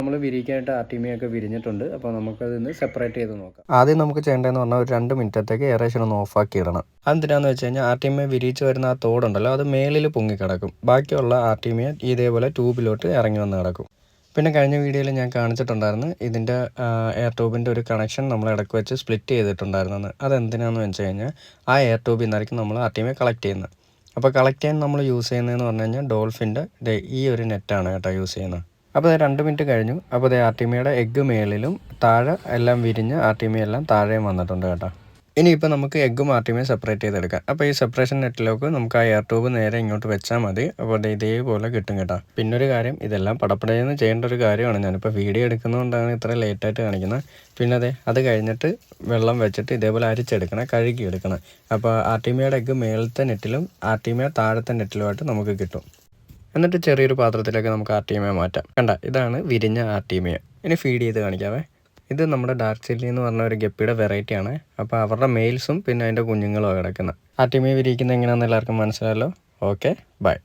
നമ്മൾ വിരിക്കാനായിട്ട് ആർട്ടിമിയൊക്കെ വിരിഞ്ഞിട്ടുണ്ട്. അപ്പോൾ നമുക്കതിന്ന് സെപ്പറേറ്റ് ചെയ്ത് നോക്കാം. ആദ്യം നമുക്ക് ചെയ്യേണ്ടതെന്ന് പറഞ്ഞാൽ ഒരു 2 മിനിറ്റത്തേക്ക് എയറേഷൻ ഒന്ന് ഓഫാക്കി ഇടണം. അതെന്തിനാന്ന് വെച്ച് കഴിഞ്ഞാൽ ആർട്ടിമിയ വിരിച്ച് വരുന്ന ആ തോടുണ്ടല്ലോ അത് മേലിൽ പൊങ്ങിക്കിടക്കും. ബാക്കിയുള്ള ആർട്ടിമിയ ഇതേപോലെ ട്യൂബിലോട്ട് ഇറങ്ങി വന്ന് കിടക്കും. പിന്നെ കഴിഞ്ഞ വീഡിയോയിൽ ഞാൻ കാണിച്ചിട്ടുണ്ടായിരുന്നു ഇതിൻ്റെ എയർ ട്യൂബിൻ്റെ ഒരു കണക്ഷൻ നമ്മൾ ഇടയ്ക്ക് വെച്ച് സ്പ്ലിറ്റ് ചെയ്തിട്ടുണ്ടായിരുന്നെന്ന്. അതെന്തിനാണെന്ന് വെച്ച് കഴിഞ്ഞാൽ ആ എയർ ട്യൂബിൽ നിന്നായിരിക്കും നമ്മൾ ആർട്ടിമിയ കളക്ട് ചെയ്യുന്നത്. അപ്പോൾ കളക്ട് ചെയ്യാൻ നമ്മൾ യൂസ് ചെയ്യുന്നതെന്ന് പറഞ്ഞു കഴിഞ്ഞാൽ ഡോൾഫിൻ്റെ ഈ ഒരു നെറ്റാണ് കേട്ടോ യൂസ് ചെയ്യുന്നത്. അപ്പോൾ 2 മിനിറ്റ് കഴിഞ്ഞു. അപ്പോൾ ആർട്ടിമിയയുടെ എഗ്ഗ് മേളിലും താഴെ എല്ലാം വിരിഞ്ഞ് ആർട്ടിമിയ എല്ലാം താഴെയും വന്നിട്ടുണ്ട് കേട്ടോ. ഇനിയിപ്പോൾ നമുക്ക് എഗ്ഗും ആർട്ടിമിയും സെപ്പറേറ്റ് ചെയ്തെടുക്കാം. അപ്പോൾ ഈ സെപ്പറേഷൻ നെറ്റിലേക്ക് നമുക്ക് ആ എയർ ട്യൂബ് നേരെ ഇങ്ങോട്ട് വെച്ചാൽ മതി. അപ്പോൾ ഇതേപോലെ കിട്ടും കേട്ടോ. പിന്നൊരു കാര്യം, ഇതെല്ലാം പടപ്പടയെന്ന് ചെയ്യേണ്ട ഒരു കാര്യമാണ്. ഞാനിപ്പോൾ വീഡിയോ എടുക്കുന്നതുകൊണ്ടാണ് ഇത്ര ലേറ്റായിട്ട് കാണിക്കുന്നത്. പിന്നെ അത് കഴിഞ്ഞിട്ട് വെള്ളം വെച്ചിട്ട് ഇതേപോലെ അരിച്ചെടുക്കണം, കഴുകിയെടുക്കണം. അപ്പോൾ ആർട്ടിമിയയുടെ എഗ്ഗ് മേളത്തെ നെറ്റിലും ആർട്ടിമിയ താഴത്തെ നെറ്റിലുമായിട്ട് നമുക്ക് കിട്ടും. എന്നിട്ട് ചെറിയൊരു പാത്രത്തിലേക്ക് നമുക്ക് ആർട്ടിമിയ മാറ്റാം. കണ്ട, ഇതാണ് വിരിഞ്ഞ ആർട്ടിമിയ. ഇനി ഫീഡ് ചെയ്ത് കാണിക്കാവേ. ഇത് നമ്മുടെ ഡാർക്ക് ചില്ലി എന്ന് പറഞ്ഞ ഒരു ഗപ്പിയുടെ വെറൈറ്റിയാണ്. അപ്പോൾ അവരുടെ മെയിൽസും പിന്നെ അതിൻ്റെ കുഞ്ഞുങ്ങളും കിടക്കുന്നത്. ആർട്ടിമിയ വിരിയിക്കുന്നത് എങ്ങനെയാണെന്ന് എല്ലാവർക്കും മനസ്സിലായല്ലോ. Okay, by.